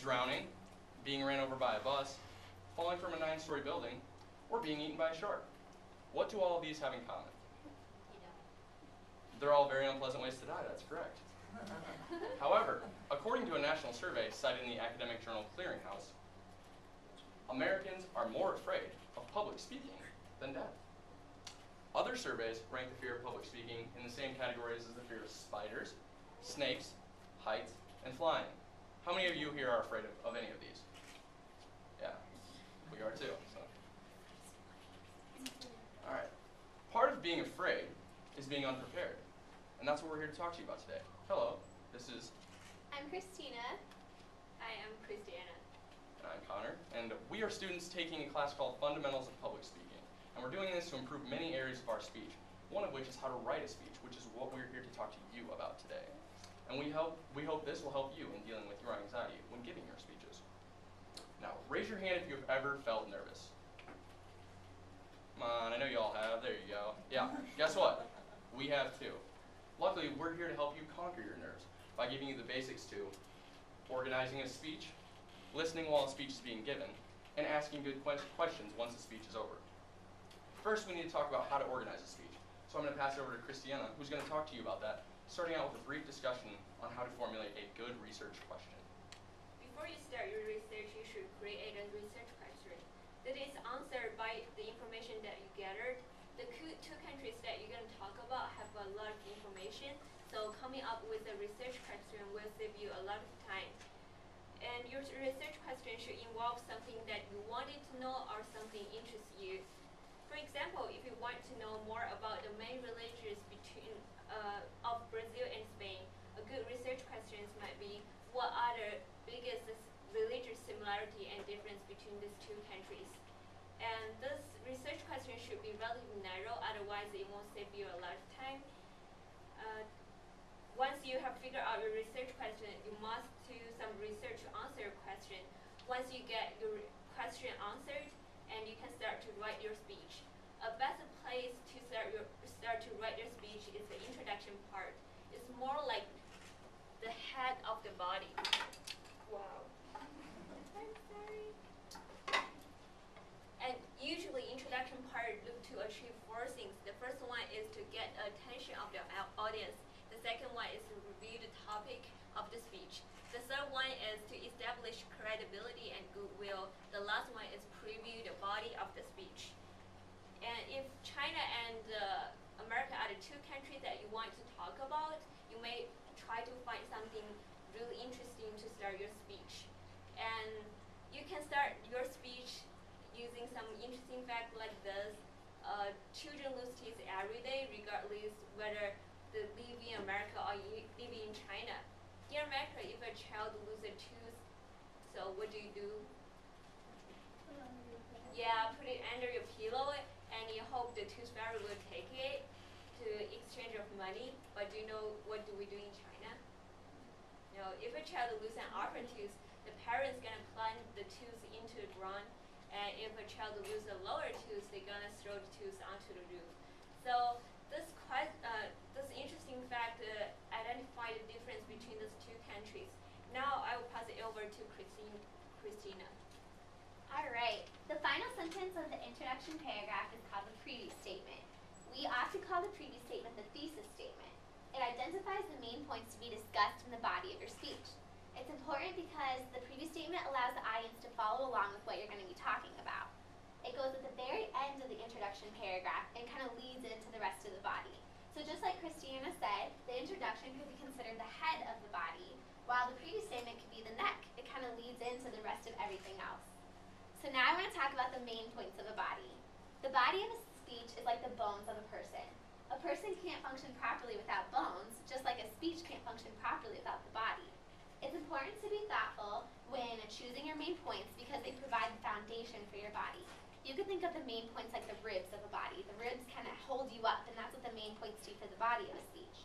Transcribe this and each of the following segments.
drowning, being ran over by a bus, falling from a 9-story building, or being eaten by a shark. What do all of these have in common? They're all very unpleasant ways to die, that's correct. However, according to a national survey cited in the academic journal Clearinghouse, Americans are more afraid of public speaking than death. Other surveys rank the fear of public speaking in the same categories as the fear of spiders, snakes, heights, and flying. How many of you here are afraid of any of these? Yeah, we are too. So. All right. Part of being afraid is being unprepared. And that's what we're here to talk to you about today. Hello, this is... I'm Christina. I am Christiana. And I'm Connor. And we are students taking a class called Fundamentals of Public Speaking. And we're doing this to improve many areas of our speech, one of which is how to write a speech, which is what we're here to talk to you about today. And we hope this will help you in dealing with your anxiety when giving your speeches. Now, raise your hand if you've ever felt nervous. Come on, I know you all have. There you go. Yeah, guess what? We have too. Luckily, we're here to help you conquer your nerves by giving you the basics to organizing a speech, listening while a speech is being given, and asking good questions once the speech is over. First, we need to talk about how to organize a speech. So I'm going to pass it over to Christiana, who's going to talk to you about that, starting out with a brief discussion on how to formulate a good research question. Before you start your research, you should create a research question that is answered by the information that you gathered. The two countries that you're going to talk about have a lot of information, so coming up with a research question will save you a lot of time. And your research question should involve something that you wanted to know or something interests you. For example, if you want to know more about the main religions of Brazil and Spain, a good research question might be, what are the biggest religious similarity and difference between these two countries? And this research question should be relatively narrow, otherwise it won't save you a lot of time. Once you have figured out your research question, you must do some research to answer your question. Once you get your question answered, and you can start to write your speech. A best place to start to write your speech is the introduction part. It's more like the head of the body. Wow. I'm sorry. And usually introduction part look to achieve 4 things. The first one is to get attention of the audience. The second one is to review the topic of the speech. The third one is to establish credibility and goodwill. The last one is preview the body of the speech. And if China and America are the two countries that you want to talk about, you may try to find something really interesting to start your speech. And you can start your speech using some interesting fact like this. Children lose teeth every day, regardless whether they live in America or live in China. In America, if a child loses a tooth, so what do you do? Yeah, put it under your pillow, and you hope the tooth fairy will take it to exchange of money. But do you know what do we do in China? No, if a child loses an upper tooth, the parents gonna plant the tooth into the ground. And if a child loses a lower tooth, they're gonna throw the tooth onto the roof. So this interesting fact identify the difference between these two countries. Now I will pass it over to Christina. All right. The final sentence of the introduction paragraph is called the previous statement. We often call the previous statement the thesis statement. It identifies the main points to be discussed in the body of your speech. It's important because the previous statement allows the audience to follow along with what you're going to be talking about. It goes at the very end of the introduction paragraph and kind of leads into the rest of the body. So just like Christina said, the introduction could be considered the head of the body, while the previous statement could be the neck. It kind of leads into the rest of everything else. So now I want to talk about the main points of a body. The body of a speech is like the bones of a person. A person can't function properly without bones, just like a speech can't function properly without the body. It's important to be thoughtful when choosing your main points because they provide the foundation for your body. You can think of the main points like the ribs of a body. The ribs kind of hold you up, and that's what the main points do for the body of a speech.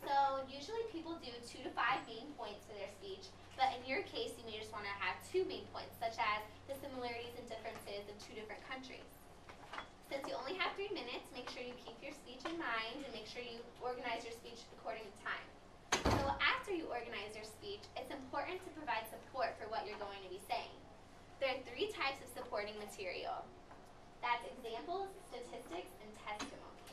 So usually people do 2 to 5 main points for their speech, but in your case you may just want to have 2 main points, such as the similarities and differences of 2 different countries. Since you only have 3 minutes, make sure you keep your speech in mind and make sure you organize your speech according to time. So after you organize your speech, it's important to provide support for what what you're going to be saying. There are 3 types of supporting material. That's examples, statistics, and testimony.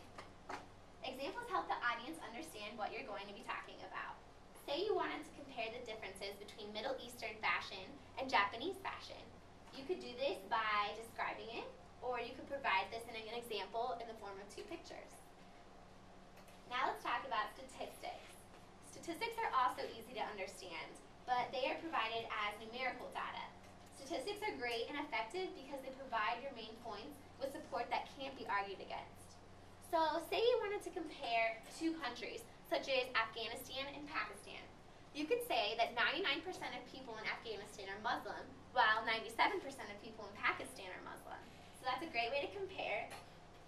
Examples help the audience understand what you're going to be talking about. Say you wanted to compare the differences between Middle Eastern fashion and Japanese fashion. You could do this by describing it, or you could provide this in an example in the form of 2 pictures. Now let's talk about statistics. Statistics are also easy to understand, but they are provided as numerical data. Statistics are great and effective because they provide your main points with support that can't be argued against. So say you wanted to compare 2 countries, such as Afghanistan and Pakistan. You could say that 99% of people in Afghanistan are Muslim, while 97% of people in Pakistan are Muslim. So that's a great way to compare.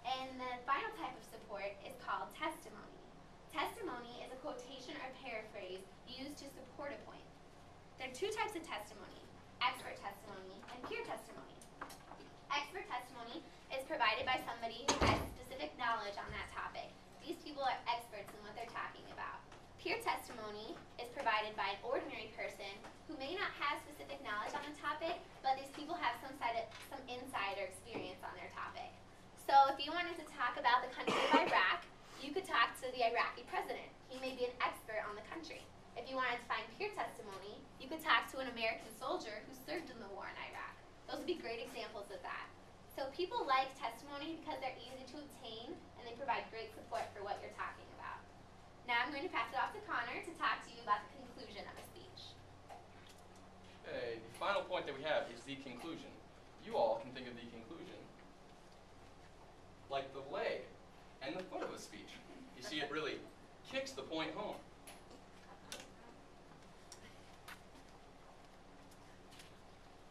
And the final type of support is called testimony. Testimony is a quotation or paraphrase used to support a point. There are 2 types of testimony: expert testimony and peer testimony. Expert testimony is provided by somebody who has specific knowledge on that topic. These people are experts in what they're talking about. Peer testimony is provided by an ordinary person who may not have specific knowledge on a topic, but these people have some insight or experience on their topic. So if you wanted to talk about the country of Iraq, you could talk to the Iraqi president. He may be an expert on the country. If you wanted to find peer testimony, you could talk to an American soldier who served in the war in Iraq. Those would be great examples of that. So people like testimony because they're easy to obtain and they provide great support for what you're talking about. Now I'm going to pass it off to Connor to talk to you about the conclusion of a speech. Okay, the final point that we have is the conclusion. You all can think of the conclusion like the leg and the foot of a speech. You see, it really kicks the point home.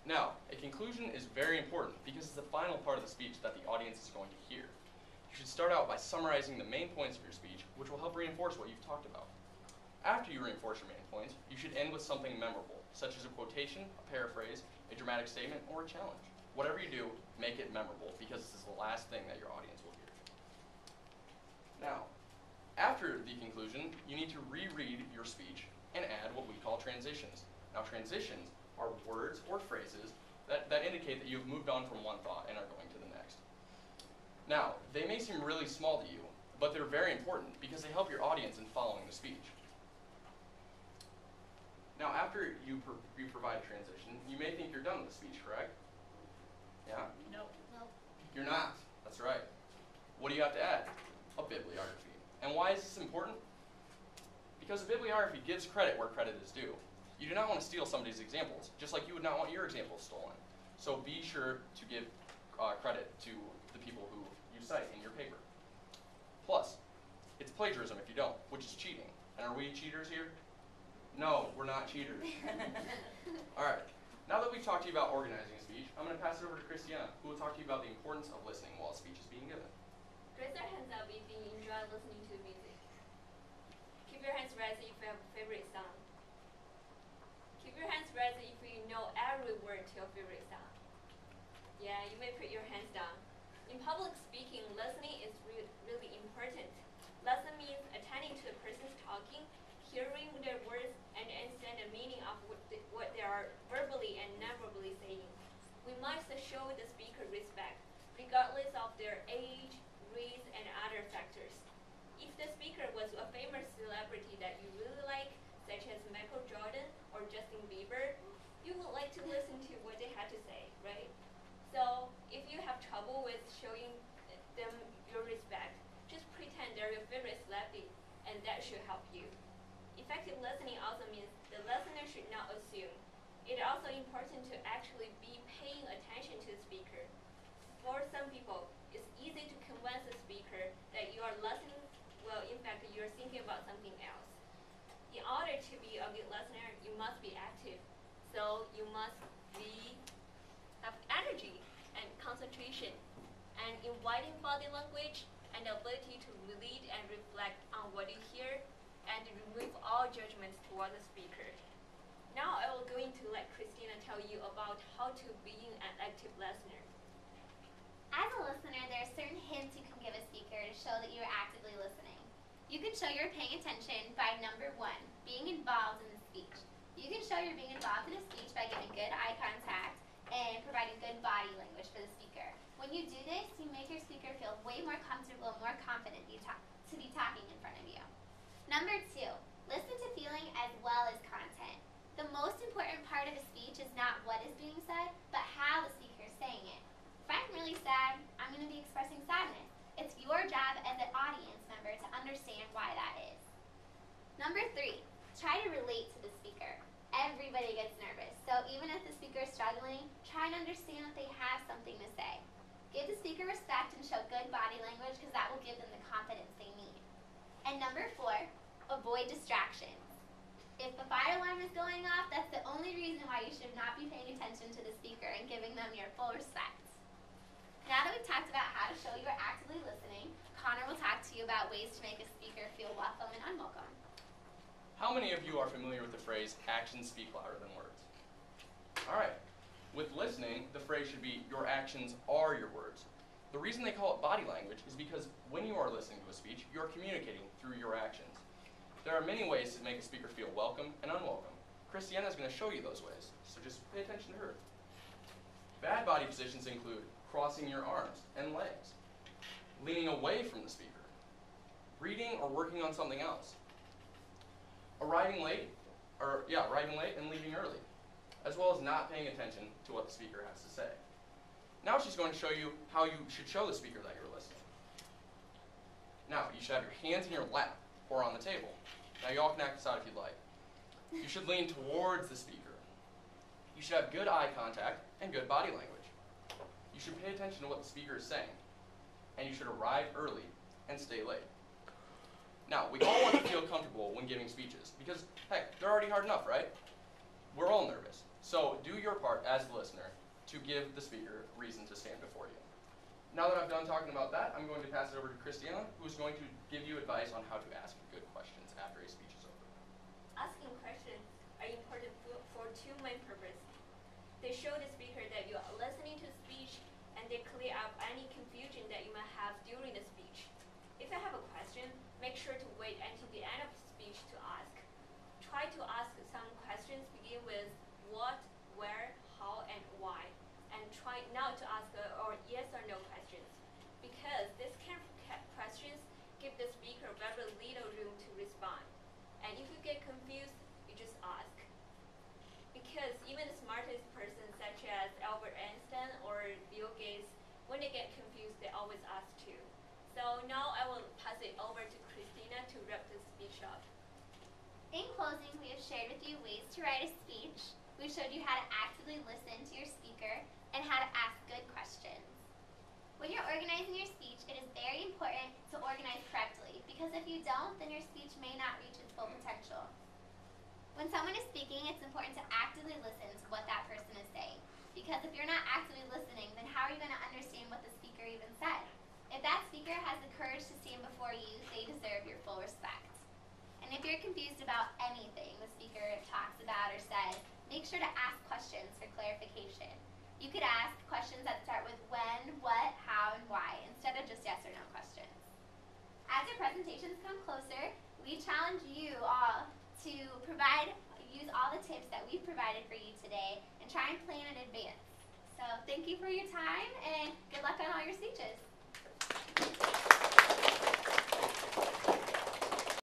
Now, a conclusion is very important because it's the final part of the speech that the audience is going to hear. You should start out by summarizing the main points of your speech, which will help reinforce what you've talked about. After you reinforce your main points, you should end with something memorable, such as a quotation, a paraphrase, a dramatic statement, or a challenge. Whatever you do, make it memorable because this is the last thing that your audience will hear. Now, after the conclusion, you need to reread your speech and add what we call transitions. Now, transitions are words or phrases that indicate that you've moved on from one thought and are going to the next. Now, they may seem really small to you, but they're very important because they help your audience in following the speech. Now, after you provide a transition, you may think you're done with the speech, correct? Yeah? No. You're not. That's right. What do you have to add? A bibliography. And why is this important? Because a bibliography gives credit where credit is due. You do not want to steal somebody's examples, just like you would not want your examples stolen. So be sure to give credit to the people who you cite in your paper. Plus, it's plagiarism if you don't, which is cheating. And are we cheaters here? No, we're not cheaters. All right. Now that we've talked to you about organizing a speech, I'm going to pass it over to Christiana, who will talk to you about the importance of listening while a speech is being given. Raise your hands up if you enjoy listening to music. Keep your hands raised if you have a favorite song. Keep your hands raised if you know every word to your favorite song. Yeah, you may put your hands down. In public speaking, listening is really important. Listen means attending to the person's talking, hearing their words, and understand the meaning of what they are verbally and non-verbally saying. We must show the speaker respect, regardless of their age, race, and other factors. If the speaker was a famous celebrity that you really like, such as Michael Jordan or Justin Bieber, you would like to listen to what they had to say, right? So if you have trouble with showing them your respect, just pretend they're your favorite celebrity, and that should help you. Effective listening also means the listener should not assume. It's also important to actually be paying attention to the speaker. For some people, it's easy to convince the speaker that you are listening, well, in fact, you're thinking about something else. In order to be a good listener, you must be active. So you must have energy and concentration, and inviting body language and the ability to read and reflect on what you hear, and remove all judgments toward the speaker. Now I will going to let Christina tell you about how to be an active listener. As a listener, there are certain hints you can give a speaker to show that you are actively listening. You can show you're paying attention by number 1, being involved in the speech. You can show you're being involved in a speech by getting good eye contact and providing good body language for the speaker. When you do this, you make your speaker feel way more comfortable and more confident to be talking in front of you. Number 2, listen to feeling as well as content. The most important part of a speech is not what is being said, but how the speaker is saying it. If I'm really sad, I'm going to be expressing sadness. It's your job as an audience member to understand why that is. Number 3, try to relate to the speaker. Everybody gets nervous, so even if the speaker is struggling, try and understand that they have something to say. Give the speaker respect and show good body language because that will give them the confidence they need. And number 4, avoid distractions. If the fire alarm is going off, that's the only reason why you should not be paying attention to the speaker and giving them your full respect. Now that we've talked about how to show you are actively listening, Connor will talk to you about ways to make a speaker feel welcome and unwelcome. How many of you are familiar with the phrase, actions speak louder than words? All right. With listening, the phrase should be, your actions are your words. The reason they call it body language is because when you are listening to a speech, you're communicating through your actions. There are many ways to make a speaker feel welcome and unwelcome. Christiana is going to show you those ways, so just pay attention to her. Bad body positions include crossing your arms and legs, leaning away from the speaker, reading or working on something else, arriving late and leaving early, as well as not paying attention to what the speaker has to say. Now she's going to show you how you should show the speaker that you're listening. Now, you should have your hands in your lap or on the table. Now, you all can act this out if you'd like. You should lean towards the speaker. You should have good eye contact and good body language. You should pay attention to what the speaker is saying. And you should arrive early and stay late. Now, we all want to feel comfortable when giving speeches because, heck, they're already hard enough, right? We're all nervous. So do your part as the listener to give the speaker reason to stand before you. Now that I've done talking about that, I'm going to pass it over to Christiana, who is going to give you advice on how to ask good questions after a speech is over. Asking questions are important for two main purposes. They show the speaker that you are listening to the speech and they clear up any confusion that you might have during the speech. If you have a question, make sure to wait until the end of the speech to ask. Try to ask some questions begin with what, where, how, and why. And try not to ask yes or no questions, because this kind of questions give the speaker very little room to respond. And if you get confused, you just ask. Because even the smartest person, such as Albert Einstein or Bill Gates, when they get confused, they always ask too. So now I will pass it over to Christina to wrap the speech up. In closing, we have shared with you ways to write a speech. We showed you how to actively listen to your speaker and how to ask good questions. When you're organizing your speech, it is very important to organize correctly because if you don't, then your speech may not reach its full potential. When someone is speaking, it's important to actively listen to what that person is saying because if you're not actively listening, then how are you going to understand what the speaker even said? If that speaker has the courage to stand before you, they deserve your full respect. And if you're confused about anything the speaker talks about or says, make sure to ask questions for clarification. You could ask questions that start with when, what, how, and why, instead of just yes or no questions. As your presentations come closer, we challenge you all to use all the tips that we've provided for you today and try and plan in advance. So thank you for your time and good luck on all your speeches.